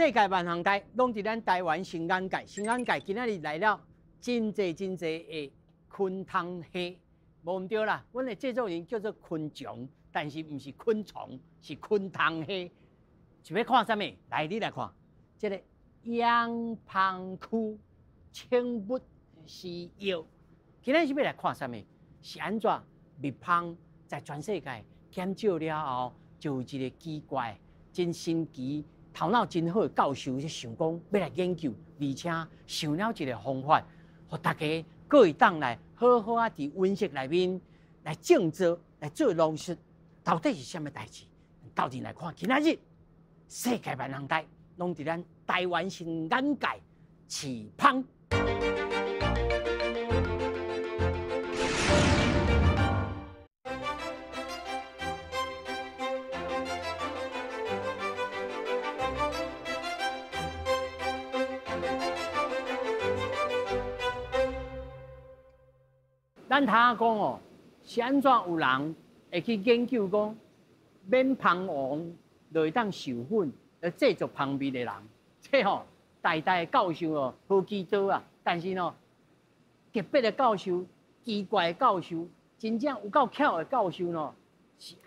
世界万行台，拢伫咱台湾新眼界。新眼界今仔日来了真济的昆虫虾，无唔对啦。阮的制作人叫做昆虫，但是唔是昆虫，是昆虫虾。想要看啥物？来，你来看，这个氧芳区青木丝药。今仔是要来看啥物？是安怎蜜蜂在全世界减少了后，就有一个奇怪、真神奇。 头脑真好的教授就想讲要来研究，而且想了一个方法，互大家各位当来好好啊伫温室内面来种植、来做农事，到底是什么代志？到底来看今仔日世界万行台，拢伫咱台湾新眼界起芳。 咱头仔讲哦，是安怎有人会去研究讲，免芳王就会当授粉来制作芳味的人，这吼代代教授哦好几多啊，但是呢，特别的教授、奇怪的教授，真正有够巧的教授呢，是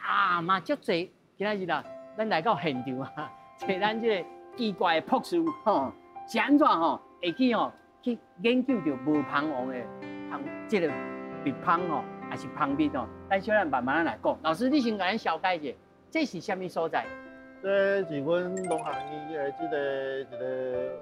嘛足侪。今仔日啦，咱来到现场啊，找咱这个奇怪的博士吼，是安怎吼会去去研究着无芳王的这个。 蜜蜂哦，还是蜂蜜哦，咱小咱慢慢来讲。老师，你先甲咱小解一下，这是什么所在？这是阮农行医的一个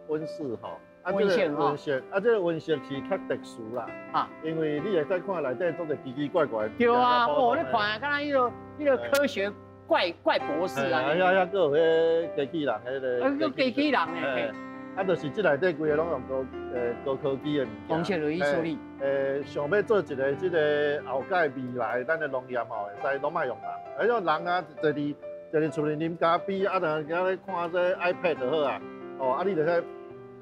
温室吼。温室吼。温室，这个温室是较特殊啦。啊，因为你会再看内底做者奇奇怪怪。对啊，哦，你看，敢若迄个科学怪博士啊。还有迄机器人，迄个。机器人诶。 就是这内底规个拢用高科技的物件，工程类处理。想要做一个这个后盖未来咱的农业吼，会使拢卖用人。而且人啊，坐伫厝里啉咖啡，啊，就今咧看这 iPad 就好啊。哦，啊，你就会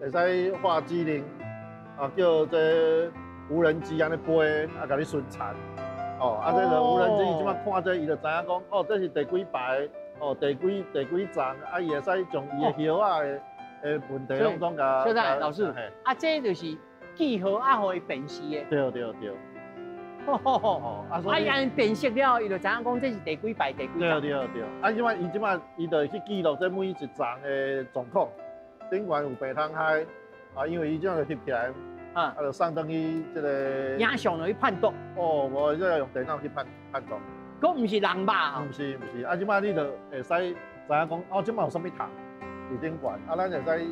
使画机灵，啊，叫这无人机安尼飞，啊，甲你巡查。哦，啊，这个无人机即摆看这，伊就知影讲，哦，这是第几排，哦，第几站，啊，伊会使将伊的叶啊。 问题拢总甲。小戴老师，这就是记号啊，互伊辨识的。对。伊安辨识了，伊就知影讲这是第几排、第几站。对。伊就去记录这每一站的状况，顶悬有病虫害，啊，因为伊这样就翕起来，就送登去这个。影像就去判断。哦，无这要用电脑去判断。佫毋是人吧？毋是，啊，即摆你就会使知影讲，哦，即摆有啥物虫。 伫顶悬，啊，咱就使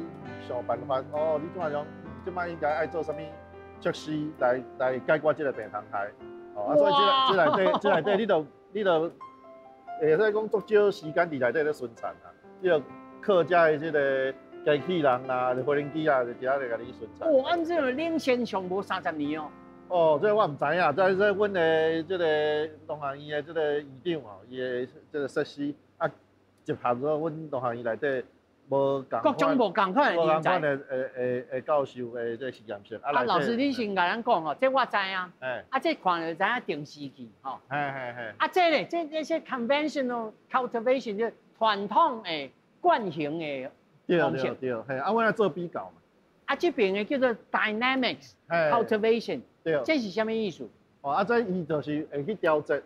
想办法。哦，你怎样？即摆应该爱做啥物措施来解决这个病虫害？哦，啊，所以这内底，你就会使讲足少时间伫内底咧宣传啊。你就客家的这个机器人啦、无人机啊，就伫遐来甲你宣传。哦，按这个领先上无30年哦。哦，这我唔知影，这阮的这个农行院的这个院长哦，伊的这个设施啊，集合咗阮农行院内底。 各种无共款的人才，教授的这实验室。啊，老师，你先甲咱讲吼，这我知啊。这看就知影电视机吼。这咧，这些 conventional cultivation 就传统的惯性的方式。对。我来做比较嘛。这边的叫做 dynamics cultivation。对。这是什么意思？这伊就是会去调节，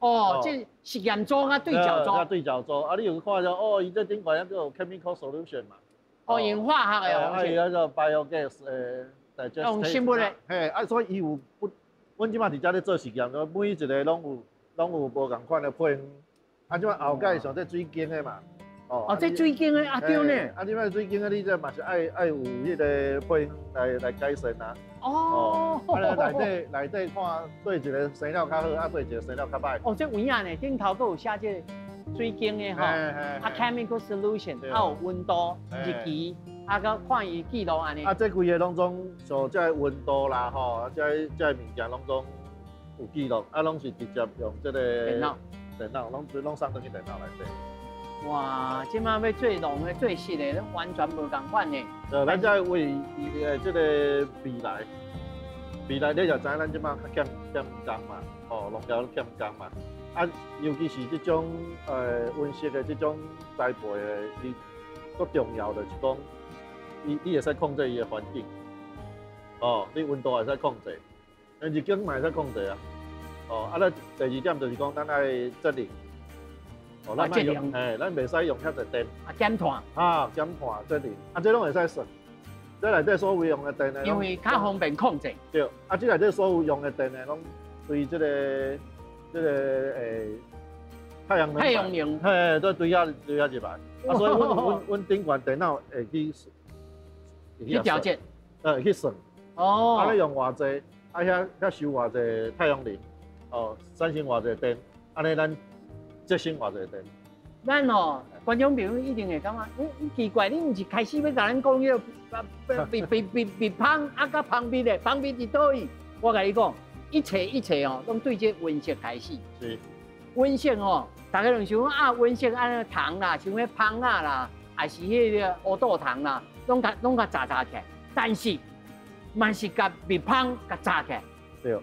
哦，这实验组啊，对照组。对照组，你有看到哦？伊这顶悬个有 chemical solution 嘛？用化学的方式。迄个 biogas 用生物的。所以伊有不，阮即马伫遮咧做实验，每一个拢有无共款的配方。即马后盖上这水晶的嘛。这水晶的对呢。即摆水晶的，你这嘛是爱有迄个配方来改善啊。内底看对一个生了较好，对一个生了较歹。这有影呢，顶头佫有写这水晶的吼，chemical solution，有温度、日期，佮看伊记录安尼。这规个拢总像这温度啦吼，这物件拢总有记录，拢是直接用这个电脑拢送登去电脑内底。 哇，即摆要做农的、做实的，咱完全无共款呢。咱在为伊的这个未来你就知咱即摆欠工嘛，农业欠工嘛，啊，尤其是这种温室的这种栽培的，伊最重要的是讲，你会使控制伊的环境，哦，你温度会使控制，日景嘛会使控制啊，哦，啊，咱第二点就是讲，咱爱节能，哦，咱袂用，咱袂使用遐侪电，啊，减碳，减碳节能，啊，这拢会使算，这内底所有用的电呢，因为较方便控制。对，啊，这内底所有用的电呢，拢对这个太阳能，都对遐入来，啊，所以阮顶悬电脑会去调节，去算，哦，啊，你用偌济，啊，遐收偌济太阳能，哦，产生偌济电，安尼咱节省偌济电。咱哦，观众朋友一定会感觉，奇怪，你毋是开始要甲咱讲迄个别芳啊，甲芳蜜的，芳蜜伫倒位？我甲你讲，一切哦，拢对这温室开始。是。温室哦，大家拢想讲啊，温室安尼糖啦，像迄芳啊啦，还是迄个乌豆糖啦，拢甲炸起来。但是，嘛是甲蜜芳甲炸起来。对。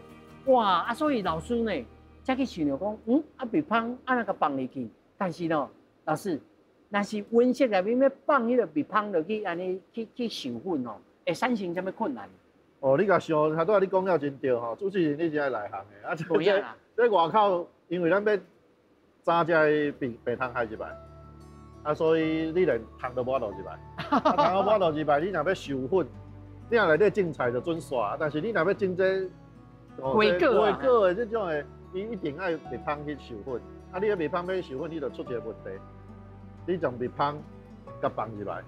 哇啊，所以老师呢，才去想着讲，啊蜜芳安那个放入去，但是呢，老师，若是温室内面要放迄个蜜芳落去，安尼去授粉哦，会产生什么困难？哦，你甲想，拄仔你讲了真对吼，主持人你真系内行的，啊，这外口。因为咱要早只白糖害入来，啊，所以你连糖都无法落入来，糖都无法落入来，你若要授粉，你若内底种菜就准煞，但是你若要种这果的这种的，伊一定爱蜜芳去授粉，啊，你个蜜芳要授粉，你就出一个问题，你将蜜芳甲放入来，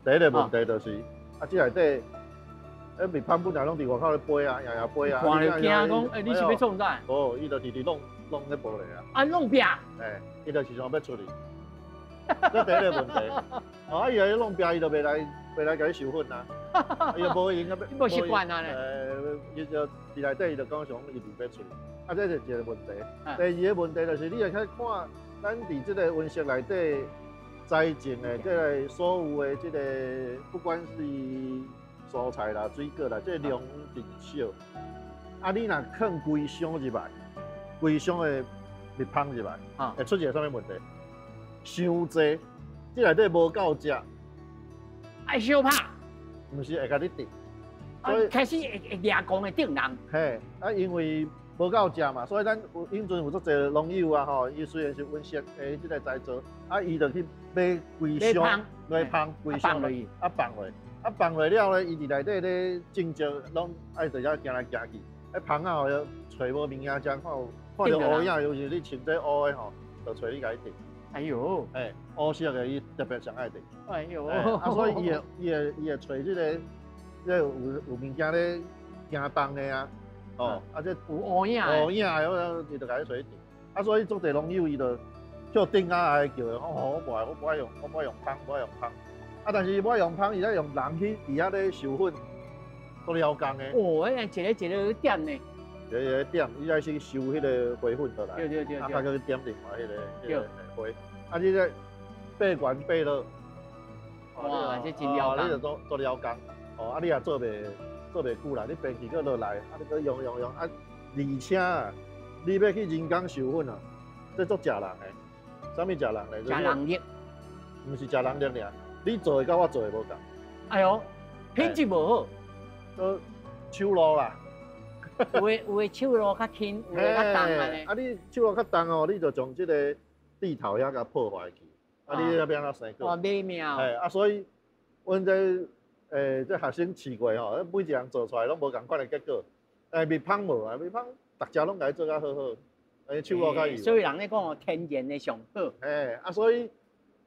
第一个问题就是，这内底。蜜芳本来拢伫外口咧飞啊，夜飞啊。看着惊讲，你是要创啥？哦，伊就直弄咧玻璃啊。啊，弄壁。伊就是想要出去。这第一个问题。啊，伊来弄壁，伊就袂来甲你授粉啊。伊就无闲啊，无习惯啊咧。伊就伫内底，伊就讲想伊袂要出去。啊，这是一个问题。第二个问题就是你会去看，咱伫这个温室内底栽种的这个所有的这个，不管是蔬菜啦、水果啦，这量真少。啊，你若放规箱入来，规箱的蜜芳入来，会出现什么问题？伤济，这内底无够食，爱小拍，毋是会甲你滴，所以开始会抓狂的顶人。嘿，啊，因为无够食嘛，所以咱永存有足侪农友啊吼，伊虽然是温室诶，即个栽做，啊，伊就去买规箱蜜芳，规箱落去，啊放落。啊，放落了咧，伊伫内底咧种植，拢爱在遐行来行去。啊，芳啊吼，找无物件食，看到乌影，尤其你穿这乌的吼，就找你甲伊叮。哎呦，乌色的伊特别上爱叮。哎呦，啊，所以伊会找这个有物件咧行动的啊，哦，啊这有乌影的，伊就甲伊找伊叮。啊，所以足侪农友伊就叫叮啊，爱叫的，我不爱用芳，不爱用芳。啊，但是我用芳，伊咧用人去伫遐咧授粉，都了工的。哦，一个点呢？一个点，伊爱去收迄个花粉倒来。对。啊，再去点另外迄个花。啊，你咧爬悬爬落。哇，这真了工。你就做了工。哦，啊，你也做袂久啦，你爬起个落来，啊，你搁用，啊，而且啊，你要去人工授粉啊，这足食人的。啥物食人咧？食人力。毋是食人力尔。你做的甲我做的无同。哎呦，品质无好，都手路啦。有的手路较轻，有的较重安尼。啊，你手路较重哦，你就将这个地头遐甲破坏去。啊，你要变怎生果？哦，美妙。啊，所以阮这学生试过吼，每一人做出来拢无共款的结果。蜜芳无啊，蜜芳大家拢甲伊做甲好好，手路较易。所以人咧讲哦，天然的上好。啊，所以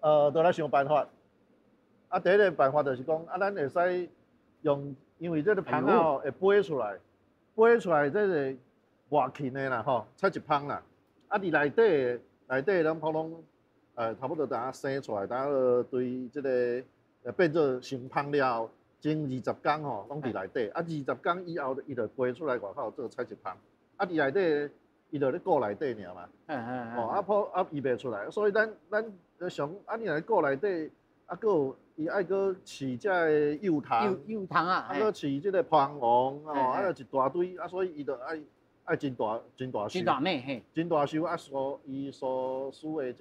就来想办法。啊，第一个办法就是讲，啊，咱会使用，因为这个芳啊会飞出来这个外勤的啦吼，采一芳啦。啊，伫内底咱普通差不多等下生出来，等下对这个变做成芳了后，前20天吼，拢伫内底。啊，20天以后，伊就飞出来外口做采一芳。啊，伫内底，伊就咧顾内底尔嘛。啊，伊袂出来，所以咱想，啊，你来顾内底，啊，搁有。伊爱搁饲这个幼虫，幼虫啊，搁饲这个蜂王哦，啊，就一大堆，啊，所以伊就爱真大真收，大尾嘿，真大收啊，伊所需的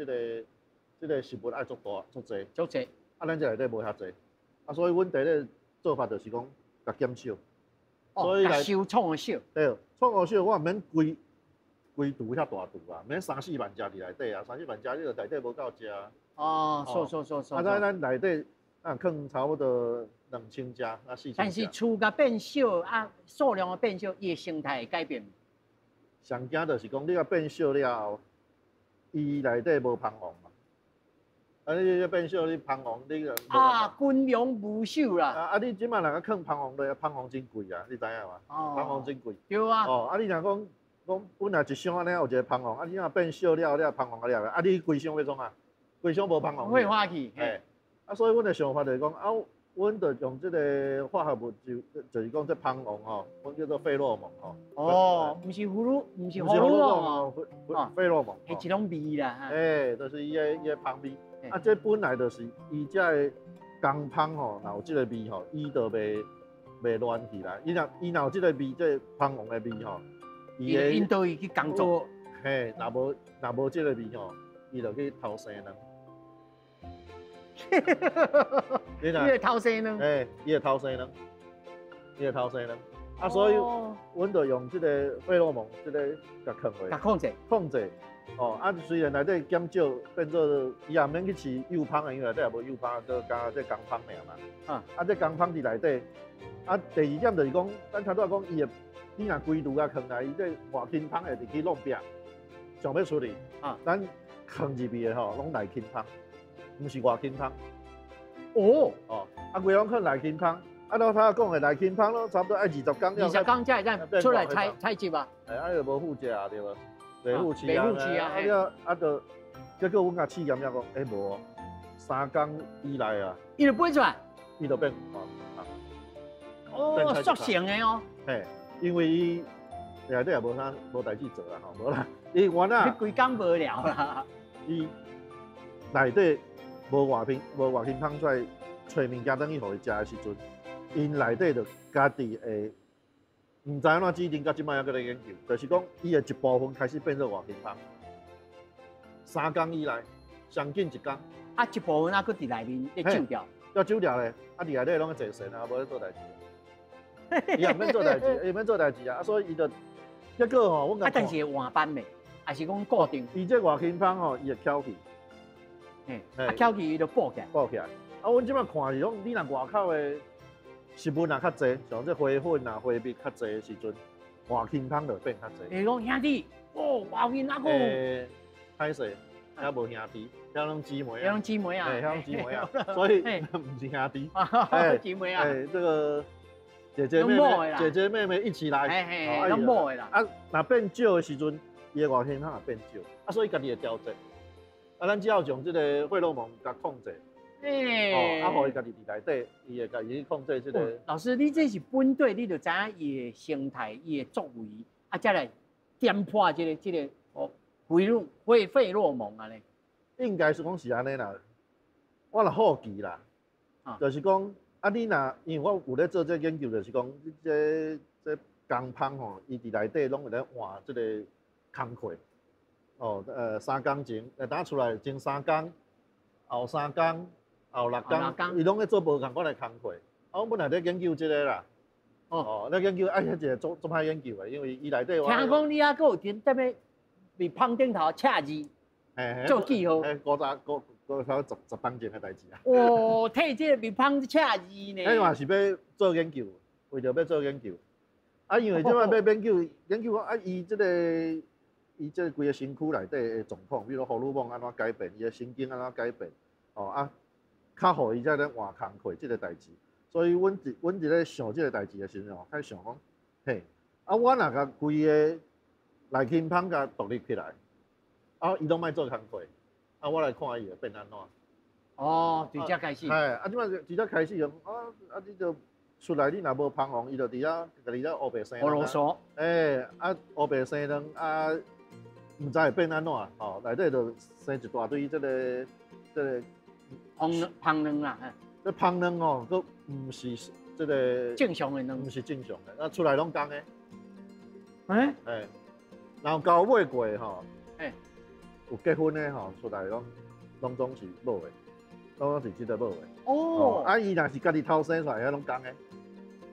这个食物爱足大足济，足济。啊，咱这内底无遐济，啊，所以阮第一个做法就是讲，甲减少。所以来收创的少。对，创个少，我毋免规厨遐大厨啊，免3-4万食伫内底啊，3-4万食你就内底无够食啊。哦，是。啊，咱内底放差不多2000只，啊4000只。但是厝甲变小啊，数量的变小，伊的生态会改变。上惊就是讲，你甲变小了后，伊内底无芳王嘛。啊，你变小，你芳王你个啊，军粮无守啦。啊，你即摆人个放芳王落，芳王真贵啊，你知影嘛？芳王真贵。对啊。哦，啊，你若讲本来一箱安尼有一个芳王，啊，你若变小了，你啊芳王啊了，啊，你规箱要创啊？规箱无芳王。会花去。嘿。啊，所以阮的想法就是讲，啊，阮就用这个化合物就是讲这芳王吼，阮叫做费洛蒙吼。哦，毋是荷尔蒙哦，费洛蒙。是一种味啦。就是伊个芳味。啊，这本来就是伊这个工芳吼，若有这个味吼，伊就袂乱起来。伊若有这个味，这芳王的味吼，伊会引导伊去工作。嘿，若无这个味吼，伊就去偷生卵。伊会偷生卵。伊会偷生卵。啊，所以阮就用这个费洛蒙，这个甲控制。哦，啊，虽然内底减少，变做伊也免去饲幼芳的，因为内底也无幼芳，就加这工芳尔嘛。啊，这工芳伫内底。啊，第二点就是讲，咱头拄仔讲，你若规炉啊放来，伊这外轻芳会入去弄壁，上要出去。咱放入去的吼，拢内轻芳，毋是外轻芳。啊，规拢放内轻芳。啊，老头讲的内轻芳咯，差不多爱20工。20工才会当出来采集啊。啊，就无副食啊，对无？袂副饲啊，就结果阮甲试验了讲，无，3工以内啊，伊就飞出来，伊就变速成的哦。嘿，因为伊内底也无代志做啦吼，无啦，伊原啊，规工无聊啦。伊内底无外轻芳出来找物件等去互伊食的时阵，因内底就家己会。唔知安怎指定，到即摆还搁咧研究，就是讲伊的一部分开始变做外轻芳，3工以内，上紧1工。啊，一部分啊，搁伫内面咧揪掉。要揪掉咧，啊，伫内底拢坐神啊，无咧做代志。伊也免做代志，伊免做代志啊，所以伊就结果吼，阮讲。但是换班的，还是讲固定。伊这外轻芳吼，伊会翘起。翘起伊就补起来。补起来。啊，阮即摆看是讲，你若外口的。食物若较济，像这花粉啊、花蜜较济的时阵，外轻芳就变较济。你讲兄弟，外面那个？歹势，遐无兄弟，遐拢姊妹啊。遐拢姊妹啊。遐拢姊妹啊，所以唔是兄弟。姊妹啊。这个姐姐妹妹一起来。拢摸的啦。啊，若变少的时阵，伊的外轻芳也变少，啊，所以家己会调节。啊，咱只要用这个费洛蒙甲控制。啊，互伊家己伫内底，伊会家己去控制这个。老师，你这是本地，你就知影伊的生态、伊的作为，啊，再来点破这个费洛蒙啊咧。应该是讲是安尼啦，我若好奇啦，就是讲啊，你若因为我有咧做这研究，就是讲这工芳吼，伊伫内底拢会咧换这个工课。3工前，等出来前3工，后3工。后6工，伊拢咧做无共款的工课。啊，阮本来咧研究这个啦。咧研究迄一个做歹研究的，因为伊内底。听讲你还佫有踮咧面芳顶头测字，做记号。古早10分前的代志啊。替这个面芳测字呢。迄嘛是要做研究，为着要做研究。啊，因为即摆要研究讲啊，伊这规个身躯内底的状况，比如荷尔蒙安怎改变，伊的神经安怎改变，较互伊才咧换工课即个代志，所以阮伫咧想即个代志的时候，开始想讲，嘿，啊，我若甲规个内轻芳甲独立起来，啊，伊拢莫做工课，啊，我来看伊会变安怎。直接开始。即摆直接开始你就出来，你若无芳王，伊就伫遐家己咧乌白生。乌啰嗦。乌白生卵啊，毋知会变安怎内底就生一大堆即个。芳卵啦，这芳卵哦，佫毋是这个正常的卵，毋是正常的，那出来拢公的。哎，然后交尾过吼，哎，有结婚的吼，出来拢总是某的，拢是即个某的。哦，啊，伊若是家己偷生出来，遐拢公的。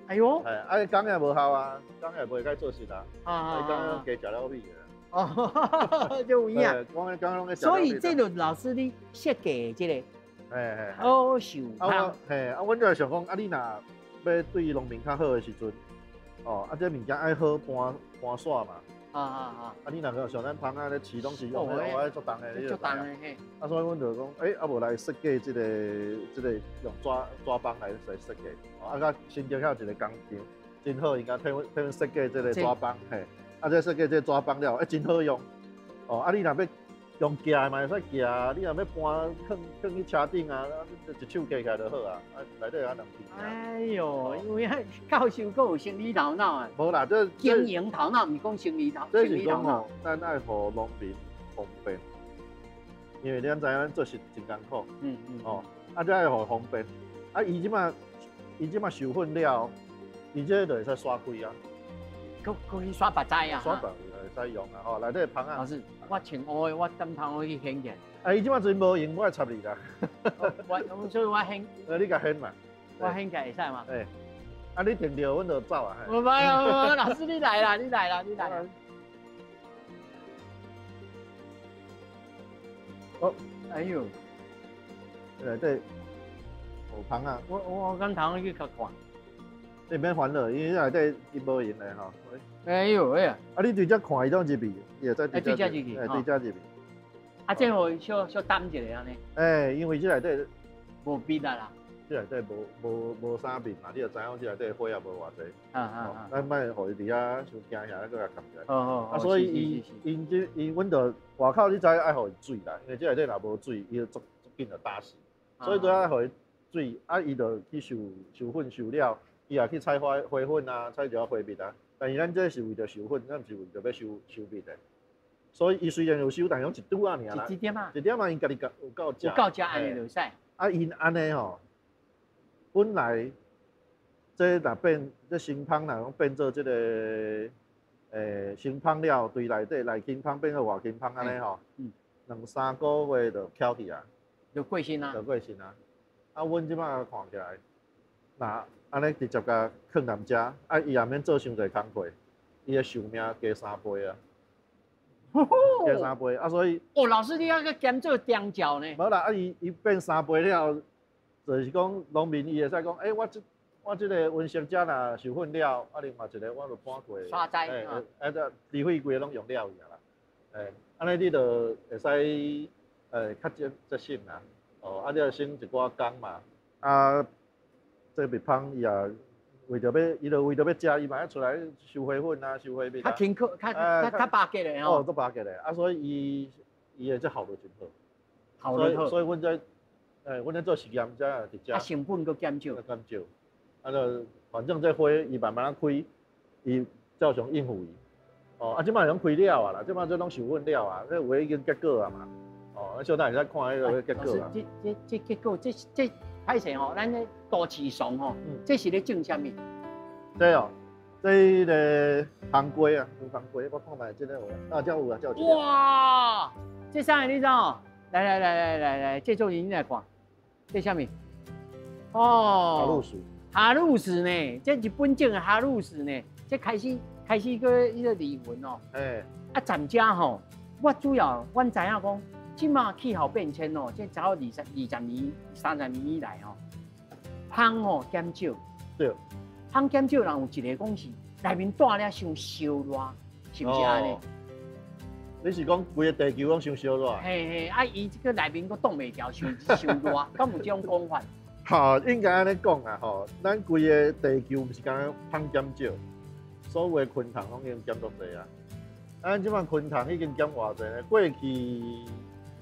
哎呦，啊，公也无效啊，公也袂该做事啊。啊，伊公加食了米的。哦，就有影。我刚拢所以这个老师你设计的这个好受汤，阮就想讲，你若要对农民较好的时阵，这物件爱好搬线嘛。你若像咱芳咧饲拢是用迄个做重的，你就知啊。所以阮就讲，无来设计这个用抓帮来设计。甲新竹遐有一个工厂，真好，应该替阮设计这个抓帮，这设计这抓帮了，真好用。你若要用夹嘛，会使夹；你若要搬放去车顶啊，一手夹起来就好啊。内底有两片。哎呦，因为教授佫有生理头脑啊。无啦，这经营头脑，毋是讲生理头。这是讲吼，咱爱互农民方便，因为咱知影咱做事真艰苦。这爱互方便。伊即马授粉了，伊这就会使刷开啊。去刷白菜啊。刷白会使用啊，内底芳啊。老师，我穿乌的，我等芳我去掀起来。伊即马真无用，我会插你啦。所以我掀。你甲掀嘛。我掀起来会使嘛？你定着，阮就走啊。无老师你来啦，你来啦。哎呦，内底有芳啊。我刚头去看。你免烦恼，因为内底伊无用的吼。哎呦哎呀！你对遮看伊种入味，伊会使对遮入味。对遮入味。这会小淡一下安尼。因为这内底无味啦。这内底无啥味嘛，你就知影这内底火也无偌济。咱莫互伊伫遐伤惊遐，咱搁甲扛起来。所以阮就外口你知爱互伊水啦，因为这内底若无水，伊就足紧就打死。所以都爱互伊水，伊就去授粉授了，伊也去采花粉啊，采一寡花蜜啊。但是咱这是为着授粉，咱毋是为着要收蜜的。所以伊虽然有收，但是拢一拄啊尔啦。一点啊，因家己有够食。有够食安尼就使。因安尼吼。本来，这若变这新芳，若讲变做这个新芳了，对内底内茎芳变做外茎芳安尼吼，2-3个月就翘起啊，就过身啊，阮即摆看起来，那安尼直接甲放南遮，伊也免做伤侪工课，伊的寿命加3倍啊，加3倍所以。老师你要个兼做庄脚呢？无啦，伊变3倍了。就是讲，农民伊会使讲，我即个温室遮若授粉了，另外一个我就搬过刷栽，这离费规个拢用了去啦，安尼你就会使较节省啦，你要省一寡工嘛，这蜜蜂伊也伊就为着要食，伊嘛要出来收花粉啊，收花蜜。较辛苦，较巴结的吼。足巴结的，所以伊的这效率真好。所以阮在。阮咧做实验，遮直接。成本佫减少。就反正这花伊慢慢开，伊照常应付伊。即摆拢开了啊啦，即摆这拢授粉了啊，这有已经结果啊嘛。小等下再看迄个结果啊。这结果，这歹势吼，咱咧都市松吼，这是咧种啥物？这个红龟啊，红龟，我看卖这个有这有啊，这有。哇，这啥个你知道？来，这种你来看。这啥物？哈露薯。哈露薯呢？这日本种的哈露薯呢？这开始个迄个离魂哦。暂时吼，我主要阮知影讲，即马气候变迁哦，这早20年、30年以来哦，芳吼减少。对。芳减少，人有一个讲是内面带了伤烧热，是不是安尼？你是讲规个地球拢伤烧热？嘿，伊这个内面佫冻袂调，伤热，敢有这种讲法？应该安尼讲啊，咱规个地球毋是讲芳减少，所有的昆虫拢已经减足侪啊。咱即摆昆虫已经减偌济呢？过去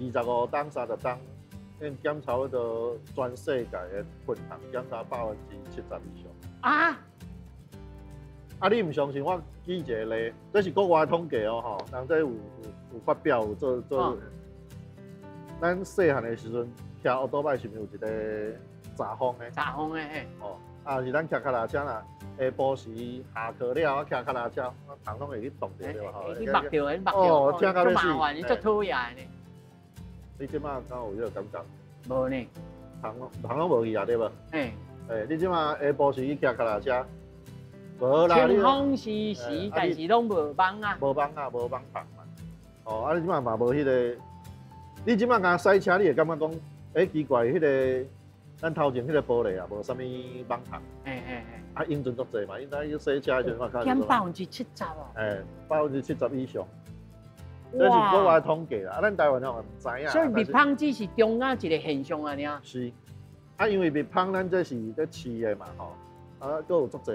25吨、30吨，已经减差不多全世界的昆虫减差70%以上。你唔相信？我举一个例，这是国外统计哦，人这有发表有做。咱细汉的时阵，骑奥多摆是毋是有一个查风的？查风的嘿。是咱骑脚踏车啦，下晡时下课了，啊，骑脚踏车，糖拢会去冻着对吧？吼，你目着，你目着，哦，听到你麻烦，你做讨厌呢。你即马敢有迄个感觉？无呢，糖拢无去啊，对无？哎，你即马下晡时去骑脚踏车，无啦，清风时时，但是拢无帮啊。无帮啊，无帮糖嘛。哦，啊，你即马嘛无迄个，你即马甲赛车，你会感觉讲，奇怪，迄个咱头前迄个玻璃啊，无啥物帮糖。啊，英俊足济嘛，因咱去洗车的时阵，我看减70%哦。70%以上。这是国外统计啦，咱台湾人唔知影。所以灭芳只是中央一个现象啊，尔。是，因为灭芳咱这是咧饲的嘛，吼，佫有足济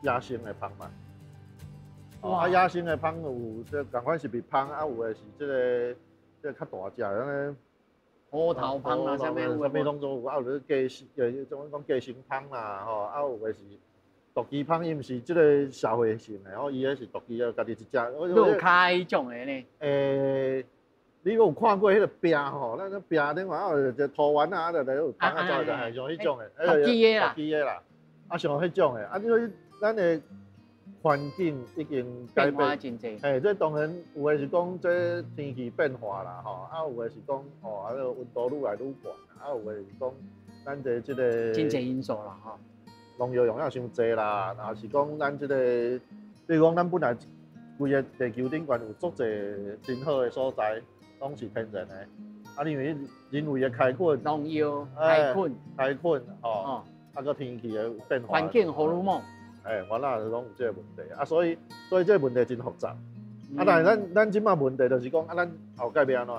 野生的芳嘛。野生的芳有这共款是灭芳，有的是这个较大只的，虎头芳啊，啥物拢做有，有咧鸡，怎讲鸡心芳啦，吼，有的是。毒鸡芳伊毋是即个社会性的，伊迄是毒鸡啊，家己一只。有开迄种的呢？你有看过迄个壁吼？咱壁顶话有一个土丸啊，就有放啊走就系像迄种的。毒鸡的啦。毒鸡的啦，像迄种的。你说咱的环境已经改变真济。这当然有的是讲这天气变化啦，吼，有的是讲温度愈来愈寒，有的是讲咱的即个真济因素啦，吼。农药用了伤济啦，然是讲咱即个，比如讲咱本来规个地球顶悬有足济真好的所在，拢是天然的。因为人为的开垦，农药开垦吼，个天气的变化，环境荷尔蒙，原来拢有这个问题。所以这个问题真复杂。但是咱即马问题就是讲，咱后盖要安怎，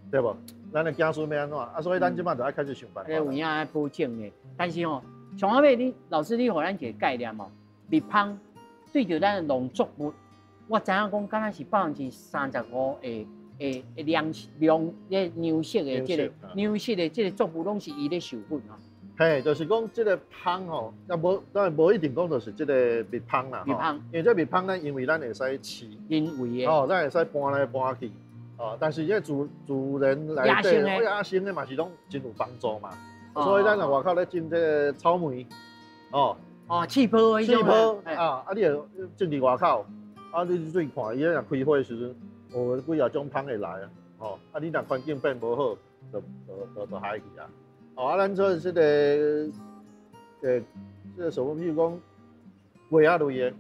对无？咱的子孙要安怎？所以咱即马就要开始想办法。有影爱补正的，但是上尾你老师，你互咱一个概念灭芳对着咱的农作物，我知影讲，敢若是35%的粮牛色的这个作物，拢是伊咧受份就是讲这个芳吼，当然无一定讲就是这个灭芳啦。灭芳，因为这灭芳因为咱会使饲，人为的，咱会使搬来搬去，但是这主人来野生的嘛是拢真有帮助嘛。所以咱在外口咧种这个草莓，气泡你会种伫外口，你注意看，伊若开花的时阵，几啊种芳会来啊，你若环境变无好，就害去啊。咱做这个，这个什么，比如讲花啊类的，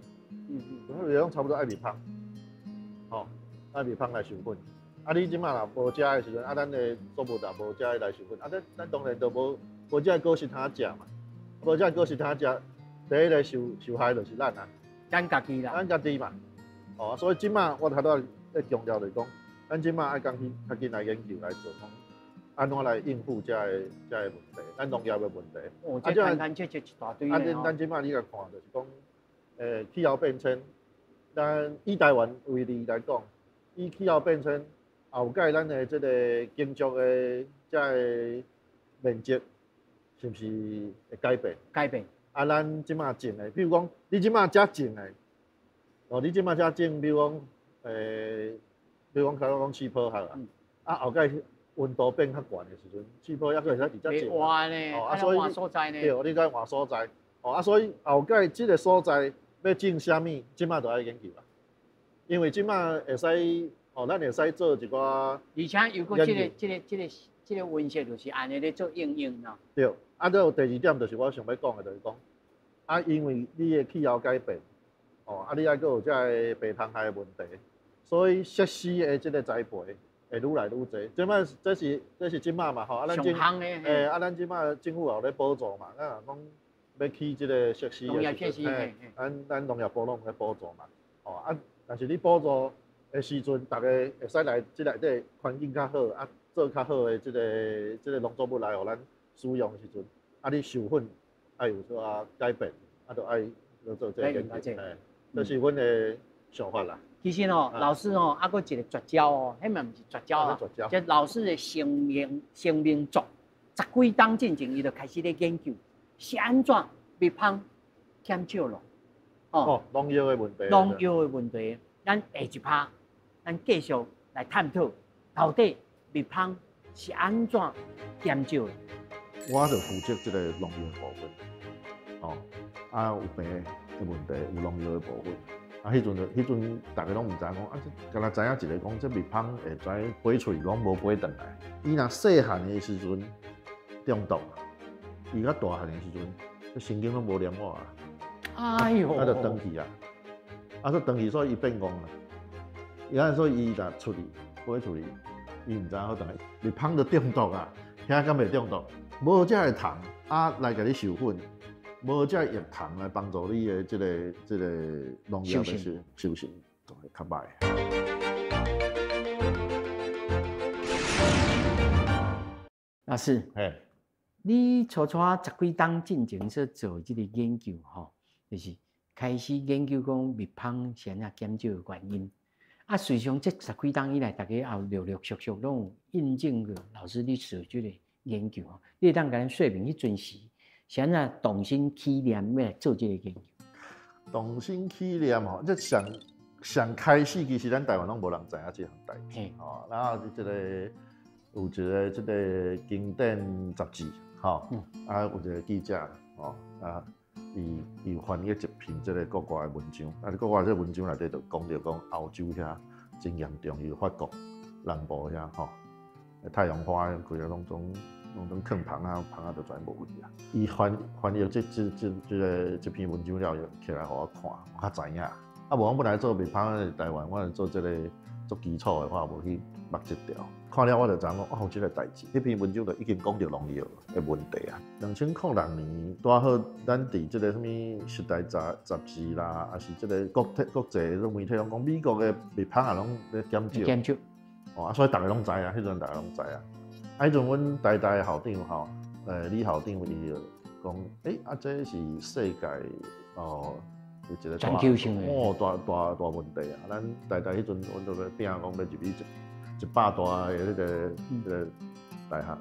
拢差不多爱灭芳，爱灭芳来受粉。你即马若无食的时阵，咱的作物若无食来受粉，咱当然就无这果实通食嘛，无这果实通食，第一个受害就是咱啊，咱家己啦，咱家己嘛，所以即马我头拄咧强调就是讲，咱即马爱较紧来研究来做，安怎来应付这个问题，咱农业的问题。这谈一大堆咱即马你来看，就是讲，气候变迁，咱以台湾为例来讲，以气候变迁。后届咱的这个耕作的这个面积是不是会改变？改变。咱即马种的，比如讲，你即马遮种的，你即马遮种，比如讲，比如讲，讲气泡好啦，后届温度变较悬的时阵，气泡还佫会使伫遮种。换呢？所以换所在呢？对，你该换所在。所以后届这个所在要种啥物，即马就要研究啦，因为即马会使。咱会使做一寡，而且有个这个温室就是安尼咧做应用啦。对，再有第二点就是我想要讲的，就是讲，因为你的气候改变，你还佫有这个白虫害的问题，所以设施的这个栽培会愈来愈济。这是即马嘛，上行的。咱即马政府也咧补助嘛，咱若讲要起这个设施的时阵，咱农业部拢咧补助嘛，但是你补助。的时阵，大家会使来即内底环境较好，做较好的即个农作物来互咱使用的时阵，你授粉爱有所改变，就爱做这个研究，这是阮的想法啦。其实老师还佫一个绝招迄嘛毋是绝招啊，这老师的生命作，10几冬进前伊就开始咧研究，是安怎灭芳减少咯？农药的问题。农药的问题，咱下一趴。咱继续来探讨，到底灭芳是安怎减少的？我就负责这个农业部分。哦，啊有病的问题，有农药的部分。啊，迄阵大家拢唔知讲，啊，敢若知影一个讲，这蜜蜂会跩飞出去，拢无飞转来。伊若细汉的时阵中毒，伊较大汉的时阵，这神经拢无连我啊。哎呦，啊，就登去啊，啊，说登去，所以伊变戆啦。伊按说伊若出去飞出去，伊唔知影好转来。蜜蜂就中毒啊，遐敢袂中毒？无这个糖啊来甲你授粉。无这液糖来帮助你的这个农药的修行，就会较歹。老师，你初初10几冬进前所做这个研究吼，就是开始研究讲蜜蜂先啊减少的原因。啊，随上这10几冬以来，大家也陆陆续续拢有印证过老师你做这个研究吼，你当甲咱说明迄阵时。想啊，动心起念要来做这个研究。动心起念吼，这上开始其实咱台湾拢无人知影这项代志吼。然后有一个这个经典杂志吼，啊有一个记者吼啊，伊翻译一篇这个国外的文章，啊国外这文章内底就讲到讲欧洲遐真严重，伊法国南部遐吼，太阳花规个拢种坑蜂啊就全无问题啊。伊翻译这篇文章了，起来互我看，我较知影。啊，无我本来做蜜蜂在台湾，我是做这个做基础的，我无去目这条。看了我就知影讲，哦，这个代志，这篇文章就已经讲到农药的问题啊。2006年，拄好咱伫这个什么时代杂志啦，还是这个国际的媒体拢讲，美国的蜜蜂啊拢咧减少。哦，所以大家拢知啊，迄阵大家拢知啊。迄阵阮台大的校长吼，李校长伊就讲，这是世界哦，有一个全球性的大问题啊！咱台大迄阵，阮就咧拼讲要入去100大的迄个大学，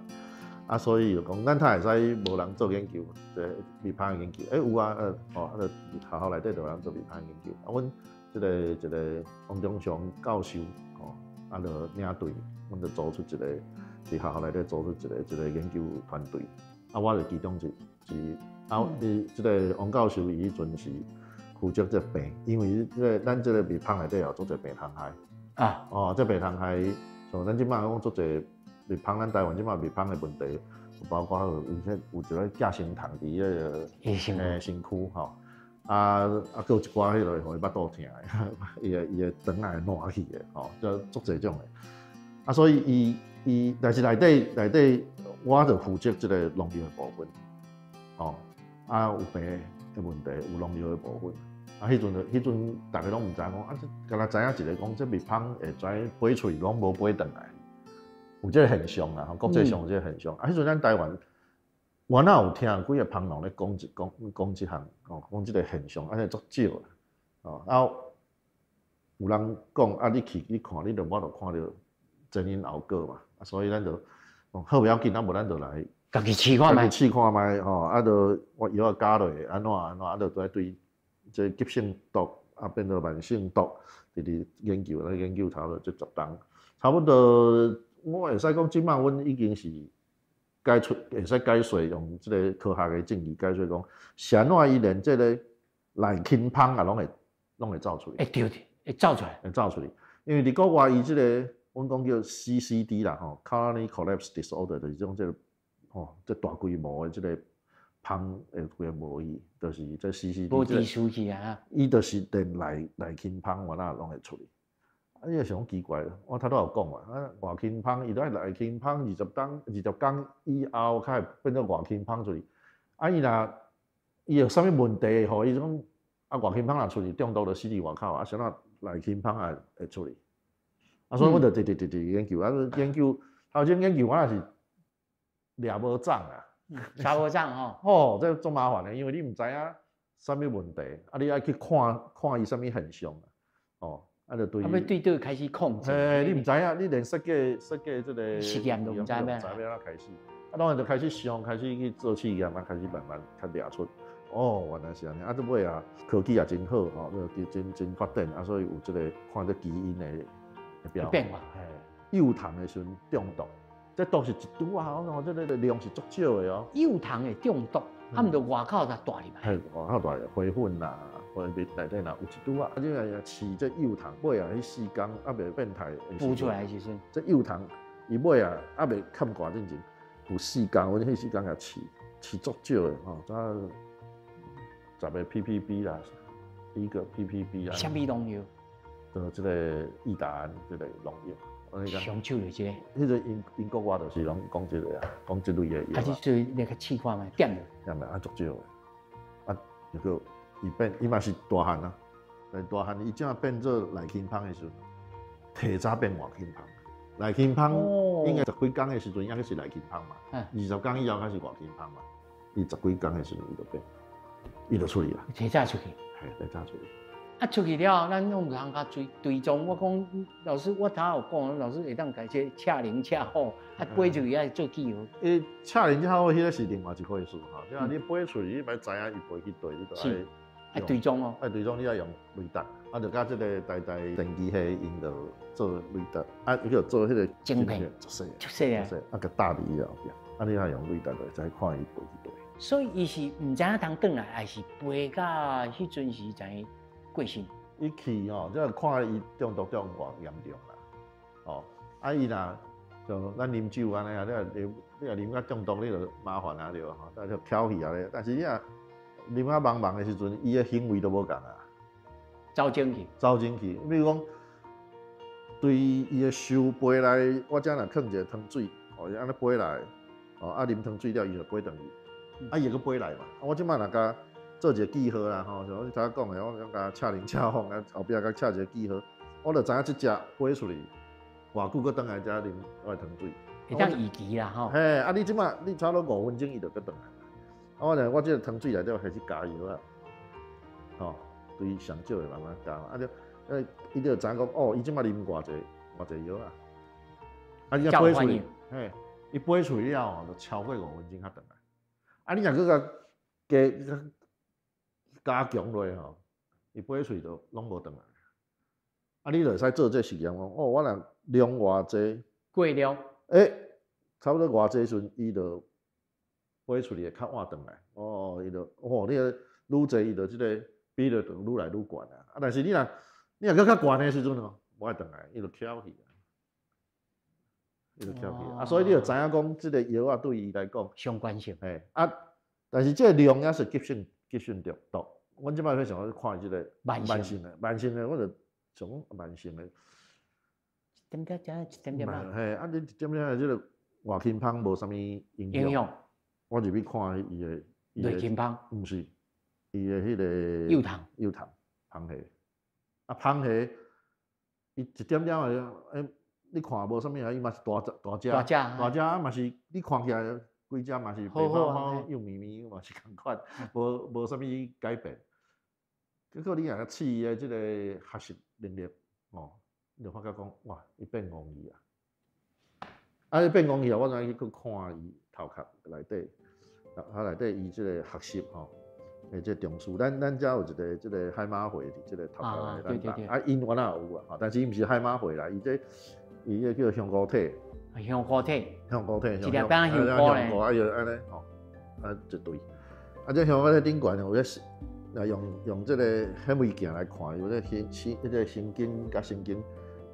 啊，所以就讲，咱他会使无人做研究，这蜜蜂的研究，有啊，学校内底就有人做蜜蜂研究，啊，阮一个王忠祥教授，吼，啊，就领队，阮就组出一个。伫学校内底组出一个研究团队，啊，我就其中一啊，即个王教授伊迄阵是负责这病，因为咱这个蜜蜂内底有做者病虫害啊，哦，这病虫害，像咱即摆讲做者蜜蜂，咱台湾即摆蜜蜂的问题，包括有一个寄生虫伫迄个身躯吼，啊，还有一寡迄个互伊巴肚疼的，伊个肠会烂去的，吼，就做这种的，啊，所以但是内底，我就负责这个农药的部分，哦，啊有病的问题，有农药的部分，啊迄阵大家拢唔知讲，啊，敢若知影一个讲，这蜜蜂会跩飞出去，拢无飞转来，有这个现象啦，国际上有这个现象。啊，迄阵咱台湾，我哪有听几个蜂农咧讲这项，哦，讲这个现象，而且足少啦，哦，啊有人讲，啊你去看，我就看到前因后果嘛。啊，所以咱就好不要紧，无咱就来家己试看卖，吼，啊，就我药加落，安怎，啊，就对这急性毒啊变做慢性毒，直研究差不多这10冬，差不多我会使讲，即摆阮已经是会使解说用这个科学的证据解说讲，是安怎伊连这个内勤蜂啊拢会走出来，对，会走出来，因为伫国外伊这个。阮讲叫 CCD 啦，吼 ，Colony Collapse Disorder，就是种这个，吼，这大规模的这个蜂的规模异，就是这 CCD。无地输去啊。伊就是连内勤蜂我哪拢会出去，啊，伊就想奇怪了，我头都有讲嘛，啊，外勤蜂伊都内勤蜂20工以后，才会变做外勤蜂出去，啊，伊有啥物问题，吼，伊讲啊，外勤蜂若出去中毒就死伫外口，啊，啥物内勤蜂也会出去。啊，所以我就直研究，研究头前研究我也是抓无掌啊，抓无掌吼，哦，这足麻烦的，因为你唔知影啥物问题，啊，你爱去看伊啥物现象啊，哦，啊，就对。啊，要对倒开始控制。你唔知影，你连设计这个实验都唔知要哪开始，啊，当然就开始想，开始去做试验，啊，开始慢慢较抓出。哦，原来是安尼，啊，这尾啊，科技也真好，吼，真发展，啊，所以有这个看这基因的。变化，幼虫的时阵中毒，这毒是一拄啊，这个量是足少的哦。幼虫会中毒，啊，毋着外口才大入来。嘿，外口大花粉啦，花蜜内底若有一拄啊，啊，即个饲这幼虫，尾啊迄4工啊袂变态，孵出来的时阵，这幼虫伊尾啊袂冚寒之前，有4工，阮迄4工也饲足少的吼，早10个 ppb 啦，1个 ppb 啊。什么农药？就即个益达胺即个农药。上手就这个。迄个英国话就是拢讲即个啊，讲即类的药。啊，即做那个试看卖，点了。点了啊，足少的。啊，就个伊嘛是大汉啊，但大汉伊正变做内勤芳的时阵，提早变外勤芳。内勤芳应该10几工的时阵，应该是内勤芳嘛。20工以后开始外勤芳嘛。伊10几工的时阵，伊就变，伊就出去啦。提早出去。系提早出去。啊，出去了，咱用通甲追踪。我讲老师，我头有讲，老师会当改这恰灵恰好，啊，飞出去爱做记号。恰灵恰好，迄个是另外一回事哈。即你飞出去，你要知影伊飞去对，你就爱追踪哦。爱追踪，你爱用雷达，啊，就甲即个台电机系因就做雷达，啊，伊就做迄个晶片，足细啊，啊，个搭伫伊后壁，啊，你爱用雷达就知看伊飞去对。所以伊是毋知影当转来，还是飞到迄阵时才过身。伊去吼，即看伊中毒中偌严重啦，哦，啊伊若就咱啉酒安尼啊，你若啉到中毒，你就麻烦啊对吼，但就挑起啊咧。但是你若啉啊茫茫的时阵，伊的行为都无共啊，走进去，比如讲，对伊的收杯来，我只若放一个汤水，哦，伊安尼杯来，哦，啊啉汤水了，伊就杯转去，啊伊个杯来嘛，我即摆若甲做一个记号啦，吼，像我头讲的，我甲恰灵恰放啊，后壁甲恰一个记号，我就知影即只飞出去，偌久搁倒来才啉我的汤水。会当预期啦，吼。嘿，啊，你即摆你差不多5分钟伊就搁倒来。啊，我即个汤水内底开始加药啊，吼，对上少的慢慢加，啊就，伊就知影讲，哦，伊即摆啉偌济药啊。啊，伊飞出去，嘿，伊飞出去了吼，就超过5分钟才倒来。啊，你若搁加强落吼，伊飞出去就拢无倒来。啊，你就使做这实验讲，哦，我若量偌济，过了，差不多偌济时阵，伊就飞出去会较晚倒来。哦，伊就，哦，你愈济伊就即个比例就愈来愈悬啊。啊，但是你若搁较悬的时阵哦，无爱倒来，伊就翘去啊，啊，所以你就知影讲，即个药啊对伊来讲相关性。啊，但是这个量也是急性毒。阮即摆非常看即个慢性的，我就想慢性的。一点点啊。啊，你一点点即个外勤芳无啥物影响。我入去看伊的内勤芳，毋是，伊的迄个幼虫芳蟹。啊，芳蟹伊一点点啊，你看无啥物啊，伊嘛是大只啊，嘛是你看起来规只嘛是白猫猫幼咪咪，嘛是共款，无啥物改变。结果你若试伊的即个学习能力，哦，你就发觉讲，哇，伊变戆去啊！啊，伊变戆去啊！我再去看伊头壳内底，内底伊即个学习吼，诶，即重视。咱遮有一个即个海马回伫即个头壳内底，啊，因原来有啊，但是伊毋是海马回啦，伊个叫香菇体。香菇体，一粒变香菇咧。啊，要安尼吼，啊一对。啊，这香菇体顶悬有咧。用这个显微镜来看，有咧神经甲神经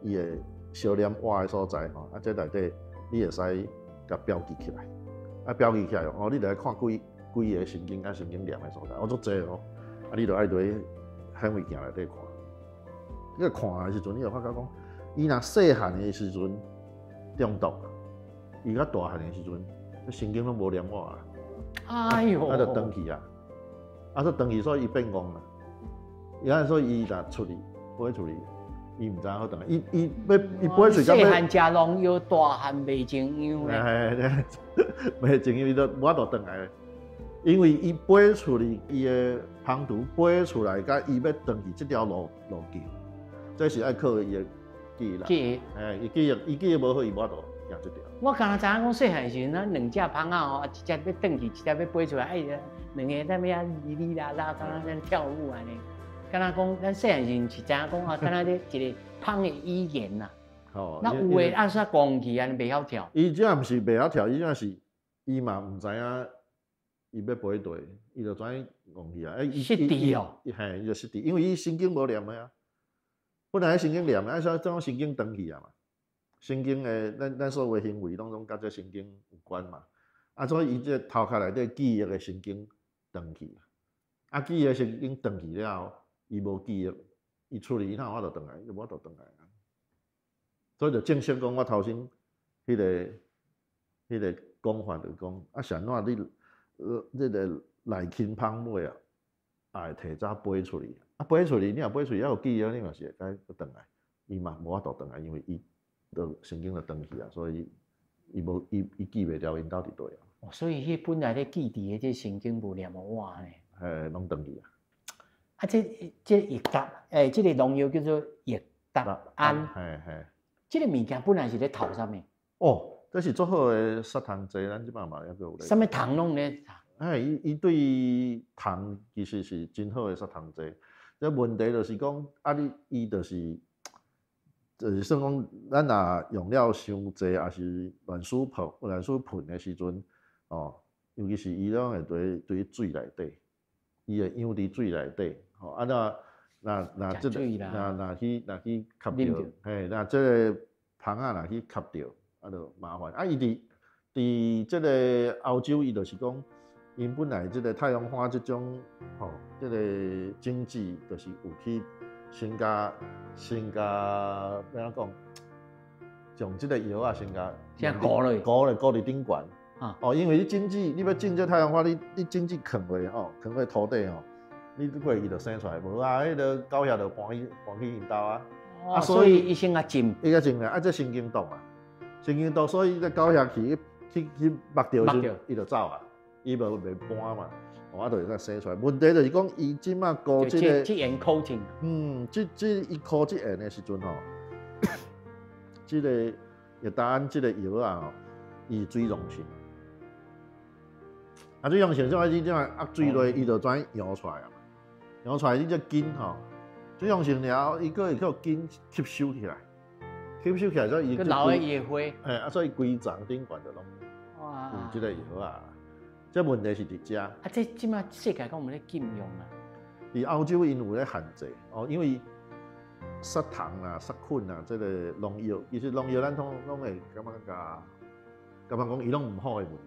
伊的小黏活的所在吼，啊，这内底你会使甲标记起来，啊，标记起来哦，你就来看几个神经甲神经黏的所在，足济哦，啊，你就爱对显微镜内底看，你看的时阵，你就发觉讲，伊若细汉的时阵中毒，伊较大汉的时阵，神经拢无黏活啊，哎呦，啊，就断去啊。啊，说长去，所以伊变戆啦。伊安所以伊若出去，飞出去，伊毋知影好倒来。伊飞出去，细汉食农药，大汉未情样咧。未情样，伊都无法度倒来咧。因为伊飞出去，伊的芳图飞出来，甲伊要转去即条路径，这是爱靠伊的记忆啦。伊记忆无好，伊无法度行即条。我刚才知影讲细汉时阵，咱2只芳仔吼，一只要转去，一只要飞出来，两个在咩啊，哩啦啦，敢若在跳舞安尼。敢若讲，咱细汉时阵是知影讲啊，敢若咧一个芳的语言呐。哦。那有诶按煞光去安尼袂晓跳。伊这毋是袂晓跳，伊这是伊嘛毋知影伊要飞地，伊就转戆去啊。失智哦。嘿，伊就失智，因为伊神经无念的啊。本来神经念的，所以种神经断去啊嘛。神经的，咱所有行为拢甲这神经有关嘛。啊，所以伊这头壳内底记忆的神经断去啊，记忆的神经断去了后，伊无记忆，伊处理伊哪有法度转来，伊无法度转来啊。所以就正式讲，我头先迄个讲法就讲，啊，像怎你这个内轻芳尾啊，也会提早飞出去。啊，飞出去，你若飞出去，还有记忆，你嘛是会该转来，伊嘛无法度转来，因为伊就神经就断去啊，所以伊记袂牢因到伫对啊。所以迄本来咧记伫的这神经无念哇呢。拢断去啊。啊，这液答，这个农药叫做液答胺。这个物件本来是咧头上面。哦，这是足好的杀虫剂，咱即摆嘛还有咧。什么糖拢咧？伊对虫其实是真好的杀虫剂。这问题就是讲，啊，伊就是算讲，咱若用了伤济，也是乱输喷的时阵，哦，尤其是伊拢会对水内底，伊会养伫水内底，吼，啊那这那去吸着，嘿，那这个虫啊若去吸着，啊就麻烦。啊，伊伫这个欧洲，伊就是讲，因本来这个太阳花这种，吼，这个经济就是有去先加要安讲，从这个药啊先加糊伫顶悬。哦，因为你经济，你要种这太阳花，你经济垦回吼，垦回土地吼，你过伊就生出来，无啊，迄个狗遐就搬去因兜啊。啊，所以伊先甲浸，伊甲浸咧，啊，这神经毒嘛，神经毒，所以这狗遐去目着时，伊就走啊，伊袂搬嘛，啊，就会使生出来。问题就是讲，伊即马搞这个，即盐口浸，伊考这盐的时阵吼，这个液答胺这个药啊吼，伊水溶性。啊，水溶性即摆你即摆压水落，伊就转摇出来啊，摇出来你这筋吼，水溶性了，伊个会叫筋吸收起来，所以伊个老的野花，啊，所以规丛顶悬就拢有即个药啊。这问题是伫遮。啊，这即摆世界讲我们咧禁用啊。伫欧洲因有咧限制哦，因为杀虫啊、杀菌啊，这个农药，其实农药咱拢会感觉讲伊拢毋好的物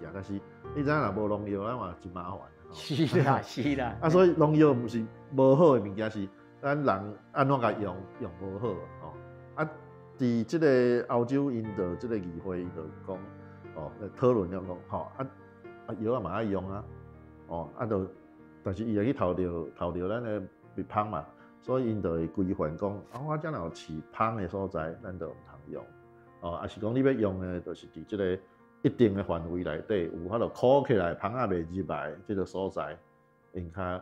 件，但是你知影若无农药，咱嘛真麻烦。是啦，是啦。啊，所以农药毋是无好的物件，是咱人安怎甲用无好哦。啊，伫即个欧洲因的即个议会，伊就讲哦，讨论了讲吼药啊嘛爱用啊，哦但是伊会去偷着咱的蜜蜂嘛，所以因就会规范讲我遮若有饲蜂的所在，咱就毋通用。哦，也是讲你要用的，就是伫即个一定的范围内底，有法度箍起来，蜂仔袂入来即个所在，应较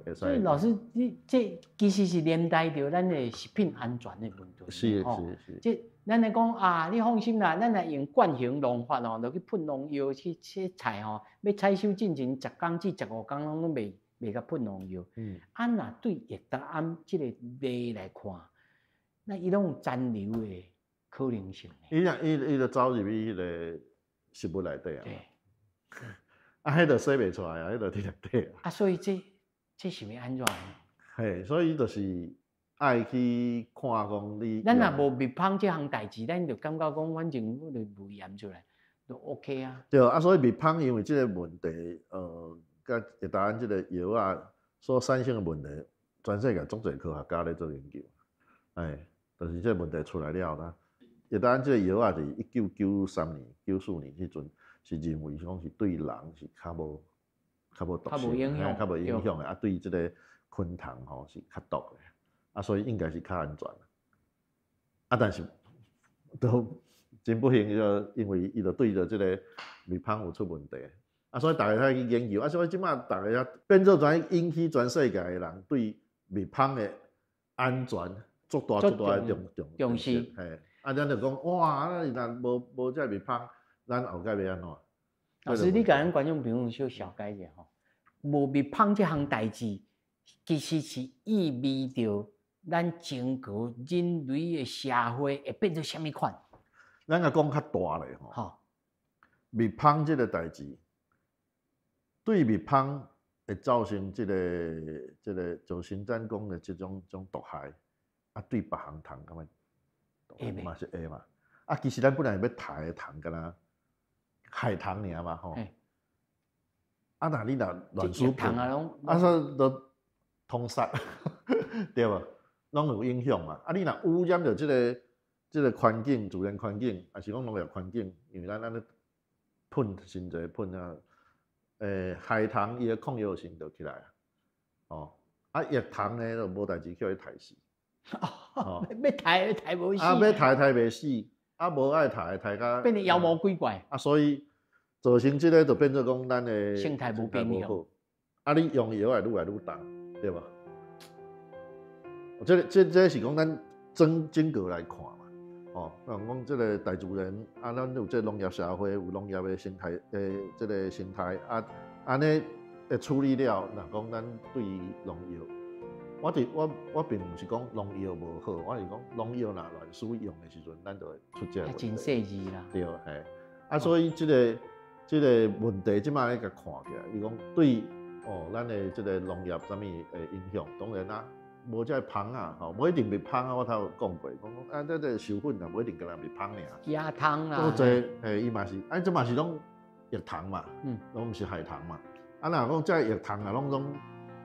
会使。所以老师，你这其实是连带着咱的食品安全的问题。是。即咱来讲啊，你放心啦，咱来用惯性农法哦，就去喷农药去切菜吼，要采收进前10天至15天拢袂甲喷农药。啊，若对液答胺即个味来看，那伊拢有残留的可能性。伊就走入去迄个食物内底啊。对。啊，迄就洗袂出来啊，迄就伫内底啊。啊，所以这是要安怎？嘿，所以就是爱去看讲你。咱若无蜜蜂这项代志，咱就感觉讲，反正我就无验出来，就 OK 啊。对啊，所以蜜蜂因为这个问题，甲液答胺这个药啊所产生的问题，全世界足侪科学家咧做研究。就是这个问题出来了啦。液答胺这个药啊，是1993年、94年迄阵，是认为讲是对人是较无毒性，较无影响的。啊，对这个昆虫吼是较毒的，啊，所以应该是较安全。啊，但是都真不幸，就因为伊就对着这个蜜蜂有出问题，啊，所以大家才去研究，啊，所以即马大家变做怎引起全世界的人对蜜蜂的安全足大的重视，啊，咱就讲哇，若无这蜜蜂，咱后盖要安怎？老师，你甲咱观众朋友小解一下吼，无蜜蜂这项代志，其实是意味着咱整个人类的社会会变成什么款？咱甲讲较大咧吼，蜜蜂这个代志，对蜜蜂会造成这个酒形谵宫的这种毒害，啊，对别项虫咁样，嘛是会嘛。啊，其实咱本来要杀的虫，敢若害虫尔嘛吼。啊，那你若乱输喷，啊，说都通杀，对无？拢有影响嘛。啊，你若污染着这个环境，自然环境，还是讲农业环境，因为咱安尼喷真侪喷啊，害虫伊的抗药性就起来啊。哦，啊，叶虫呢就无代志叫伊杀死。哦，要杀无死。啊，要杀袂死，啊，无爱杀甲变成妖魔鬼怪。啊，所以造成这个就变做讲咱的生态无平衡。啊，你用药会愈来愈重，对吧？这是讲咱整个来看嘛。哦，讲这个大自然啊，咱有这农业社会，有农业的生态，这个生态啊，安尼的处理了，若讲咱对农药。我并不是讲农药无好，我是讲农药若乱使用的时阵，咱就会出这个问题。真细致啦。对，嘿，啊，所以这个问题即摆甲看起来，伊讲对咱的这个农业啥物会影响？当然啦，无这蜂啊，吼，无一定蜜蜂啊，我头有讲过，讲啊，这授粉啊，无一定干那蜜蜂尔。加汤啦。多济，伊嘛是，这嘛是拢叶虫嘛，拢毋是害虫嘛。啊，若讲这叶虫啊，拢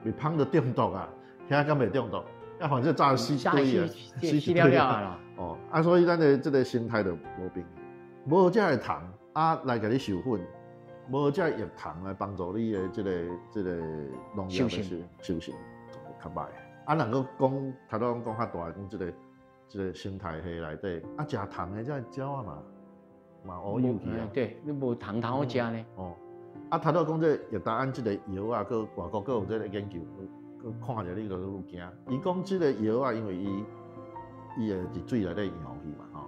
蜜蜂的中毒啊。遐敢袂中毒，反正炸死堆啊，死了了啦。哦，啊，所以咱的这个生态就无平衡，无这个虫啊来给你授粉，无这叶虫来帮助你的这个农业的修行，较歹。啊，能够讲，头拄讲较大，讲这个生态系内底，啊，食虫的这鸟啊嘛乌有去啊。对，你无虫通好食呢。哦，啊，头拄讲这叶达胺这个药啊，搁外国搁有这个研究。看着你就愈惊。伊讲即个药啊，因为伊会伫水内底溶去嘛，吼，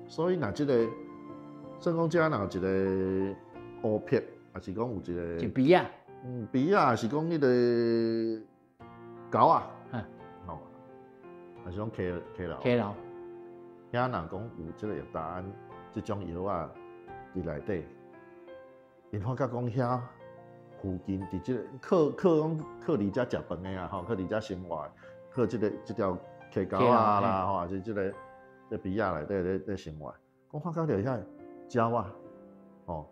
所以若即个，算讲遮若有一个乌片，还是讲有一个一鼻啊，鼻啊，是讲迄个狗啊，吼，还是讲溪流，遐若讲有即个药达胺即种药啊伫内底，因发觉讲遐。附近伫即个靠离遮食饭的啊，吼，靠离遮生活，靠即条溪沟啊啦，吼，还是即鼻仔内底咧生活。讲发觉着遐鸟啊，吼，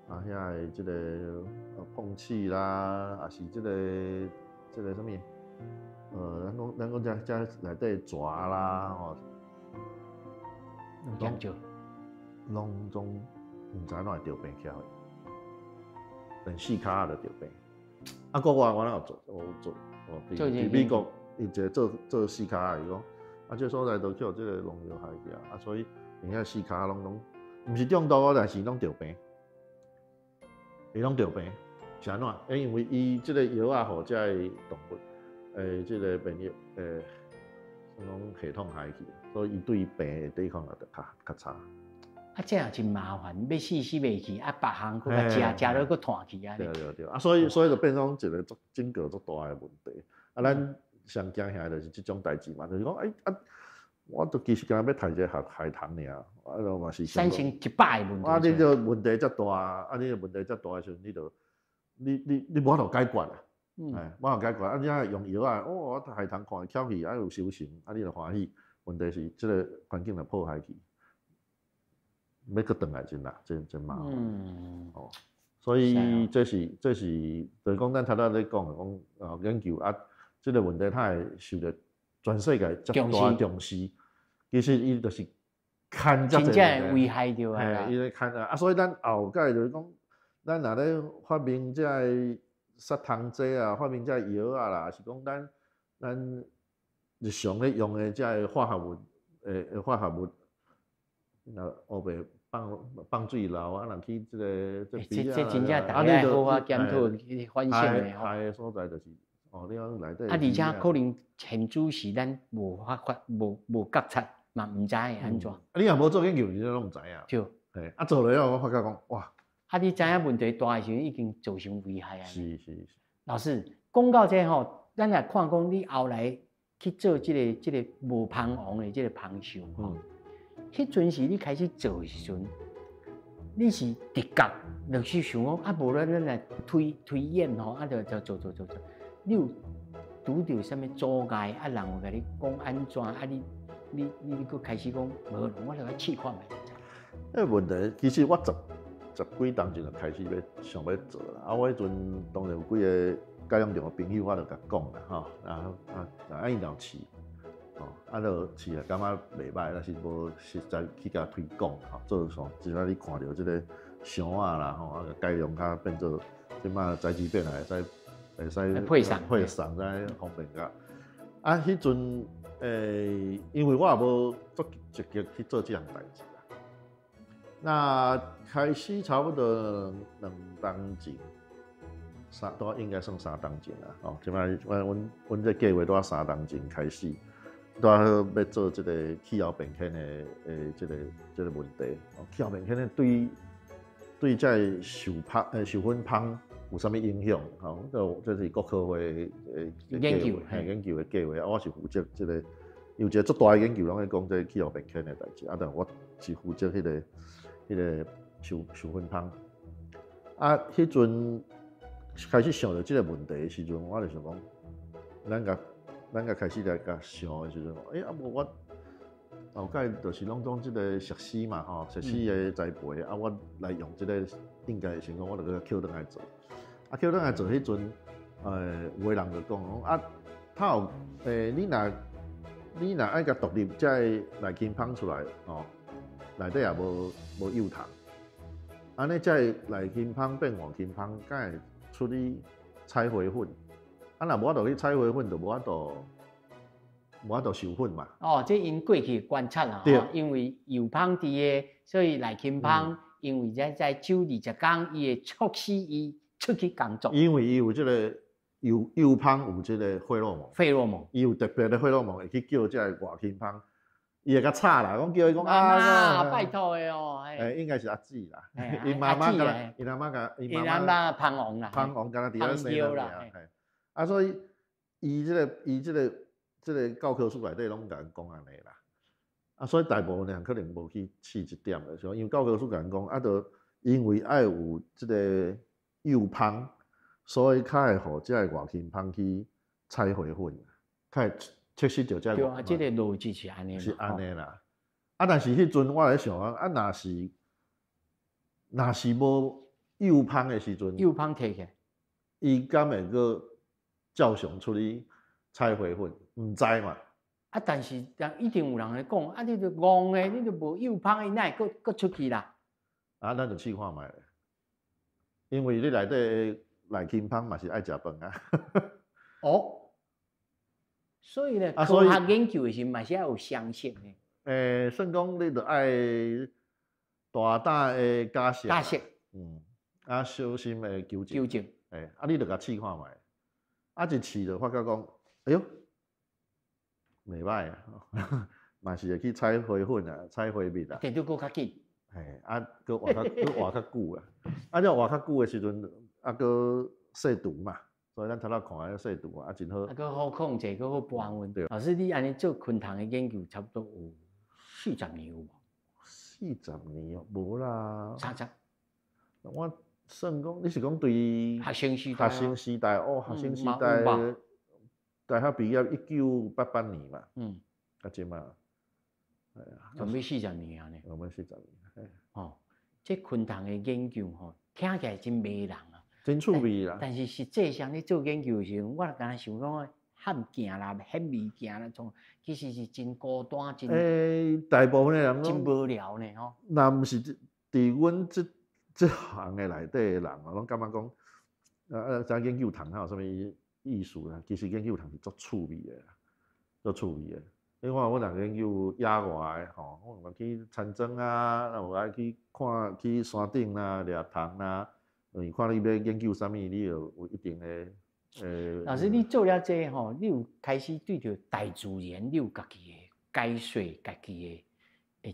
啊遐的即个碰气啦，还是即个什物，咱讲遮内底蛇啦，吼，拢总毋知哪会着病起来。连四骹就着病，啊，国外我哪有做？伫美国，伊一个做四骹，伊讲，啊，这所在都叫这个农药害去啊，所以因遐四骹拢，毋是中毒，但是拢着病，伊拢着病，是安怎？因为伊这个药啊，互这个动物，这个免疫，算讲系统害去，所以伊对病的抵抗力就较差。啊，这也真麻烦，要死袂去，啊，别项搁甲食了搁断去啊。对，啊，所以就变成一个整个足大的问题。啊，咱上惊吓就是这种代志嘛，就是讲，我都其实今日要杀一个害虫尔，啊，就嘛是产生100个问题。啊，你就问题遮大，啊，你问题遮大的时候，你无法度解决啊，无法度解决。啊，你啊用药啊，我害虫看巧去，啊有修行，啊你就欢喜。问题是这个环境就破坏去。要搁转来真难，真麻烦。哦，所以这是，就是讲咱头仔咧讲研究啊，这个问题它会受到全世界足大重视。其实伊就是看真正危害着啊。伊咧看啊，所以咱后届就是讲，咱若咧发明这杀虫剂啊，发明这药啊啦，是讲咱日常咧用的这化合物，化合物，那后边。放水流啊，人去这鼻啊，这真正大家好好检讨反省的吼。害的所在就是你讲内底。而且可能现主是咱无觉察，嘛唔知会安怎。你若无做研究，你都拢唔知影。对。做了我发觉讲哇。你知影问题大的时候，已经造成危害啊。是。老师讲到这吼，咱来看讲你后来去做这个无蜂王的这个蜂箱吼。迄阵时你开始做的时阵，你是直觉，就是想讲啊，无咱来推演吼，啊，就做。你有拄到什么阻碍啊？人有甲你讲安怎啊？你佫开始讲无，我来试看觅。那问题其实我十几当前就开始想要做啦。啊，我迄阵当然有几个解放场的朋友，我就甲讲啦，吼，啊，因老饲，吼，啊，就饲啊，感觉袂歹，但是无实在去甲推广，吼，做上，只要你看到即个箱啊啦，吼，啊，改良较变做即马材质变来会使配送，再方便甲。啊，迄阵因为我也无足积极去做这项代志啦。那开始差不多2当前，都应该算3当前啦。哦，即摆阮这计划都3当前开始，都要做这个气候变迁的这个问题。哦，气候变迁的对这受粉芳有啥物影响？吼，这是国科会研究的计划。啊，我是负责这个，有一个足大的研究，拢在讲这气候变迁的代志。啊，但我是负责迄个受粉芳。啊，迄阵开始想到这个问题的时阵，我就想讲，咱甲开始来甲想的时阵，啊无我后盖就是拢讲这个石屎嘛，吼，石屎的栽培，啊，我来用这个应该先讲，我就去捡倒来做。啊，捡倒来做迄阵，有个人就讲，啊，你若爱甲独立，才来金芳出来，哦，内底也无幼虫，安尼才来金芳变黄金芳，才会出你彩花粉。啊，若无法度去彩花粉，就无法度授粉嘛。哦，这因过去观察啦，因为油芳伫个，所以来金芳，因为在9、20天，伊会促使伊出去工作。因为伊有这个油芳有这个费洛蒙，伊有特别的费洛蒙，会去叫这个外金芳，伊会较吵啦，讲叫伊讲啊，拜托的哦，应该是阿姊啦，伊妈妈甲伊妈妈芳王啦，芳王甲他伫咧生啦，啊，所以伊这个教科书内底拢甲人讲安尼啦，啊，所以大部分人可能无去试一点的，因为教科书甲人讲，啊，就因为爱有这个幼芳，所以较会互这个外金芳去采花粉，较会测试到这个。对啊，这个逻辑是安尼。是安尼啦，啊，但是迄阵我来想啊，若是无幼芳的时阵，幼芳摕起来，伊敢会个照常出去采花粉？唔知嘛。啊，但是一定有人会讲，啊，你就戆的，你就无幼芳，伊哪会搁出去啦？啊，咱就试看卖，因为你内底来金芳嘛是爱食饭啊。哦，所以咧，科学研究的时嘛是要有相信的。算讲你就爱大胆的假设，啊，小心的纠正，啊，你就甲试看卖，啊，一试就发觉讲，哎呦，袂歹啊，嘛是会去采花粉啊，采花蜜啊，电就搁较紧，啊，搁活较久啊，啊，这活较久的时阵，啊，搁细毒嘛。所以咱头仔看迄细度啊，真好。啊，佮好控制，佮好保温。对。老师，你安尼做昆虫的研究，差不多有40年有无？40年哦，无啦。30。我算讲，你是讲对学生时代哦，学生时代大学毕业1988年嘛。啊，即嘛，系啊。准备40年安尼。准备40年。哦，这昆虫的研究吼，听起来真迷人啊。真趣味啦！但是实际上你做研究的时候，我敢想讲罕见啦、罕物件啦，种其实是真孤单、真大部分的人真无聊呢吼。那毋是伫阮这行的内底的人啊，拢感觉讲，咱研究虫有啥物意思啦？其实研究虫是足趣味的啦，足趣味的。你看我若研究野外的吼，我去参庄啊，然后爱去看去山顶啦、掠虫啦。看你要研究啥物，你有一定的老师，你做了这吼，你有开始对着大自然，你有家己的解说，家己的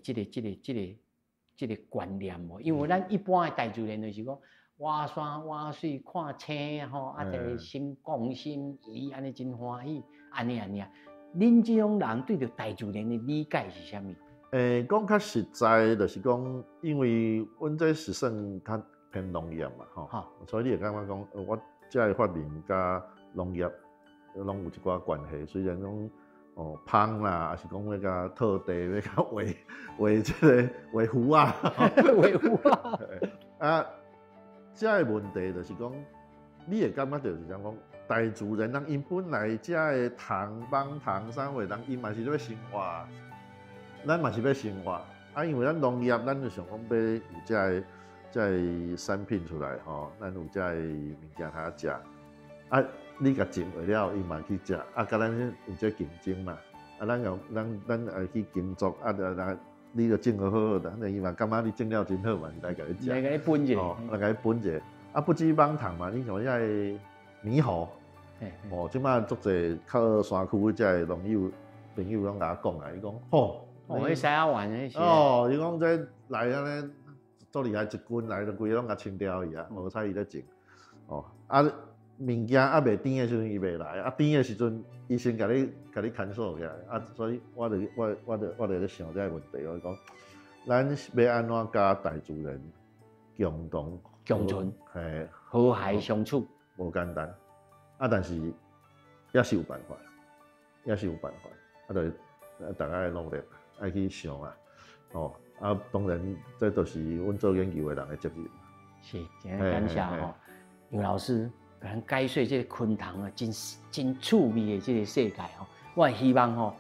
这个观念无？因为咱一般的大自然就是讲挖山挖水看青吼，啊，一个心讲心仪，安尼真欢喜，安尼啊。恁这种人对着大自然的理解是啥物？讲较实在，就是讲，因为阮这是算较偏农业嘛，吼，所以你会感觉讲，我这个发明甲农业拢有一寡关系。虽然讲芳啦，还是讲要甲套地，要甲画这个画符啊，画符啊。啊，这个问题就是讲，你会感觉就是讲，大自然人因本来这个糖、芒糖、啥货，人伊嘛是要生活。咱嘛是要生活，啊，因为咱农业，咱就想讲要有这产品出来吼，咱有这物件通食，啊，你甲种下了，伊嘛去食，啊，甲咱有这竞争嘛，啊，咱会去耕作，啊，你就种好好，咱伊嘛感觉你种了真好嘛，来甲你食，来甲你分者，来甲你分者，啊，不止芒糖嘛，你像这猕猴，即摆足侪靠山区这农友朋友拢甲我讲啊，伊讲吼。迄西亚湾迄是。哦，伊讲这来安尼，足厉害，一群来就规个拢甲清掉去啊，无采伊咧种。哦，啊，物件啊袂甜的时阵伊袂来，啊甜的时阵伊先甲你牵锁起来，啊，所以我就咧想这个问题，我讲，咱要安怎甲大自然共存，嘿，和諧相處，无简单，啊，但是也是有办法，啊，就大家努力。爱去想啊，啊，当然这都是阮做研究的人的责任。是，真感谢吼，杨老师甲咱解说这个昆虫啊，真趣味的这个世界吼。我希望吼，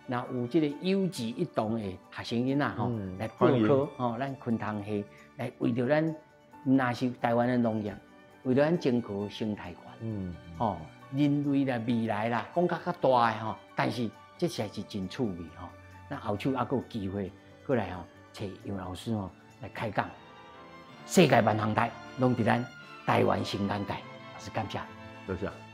那有这个有志一同的学生囡仔吼，来报考吼，咱昆虫系来为着咱若是台湾的农业，为着咱整个生态圈，人类的未来啦，讲较大的吼，但是这才是真趣味吼。那后手还有机会过来吼，找杨老师吼来开讲。世界万航台拢伫咱台湾新眼界，也是感谢，多谢。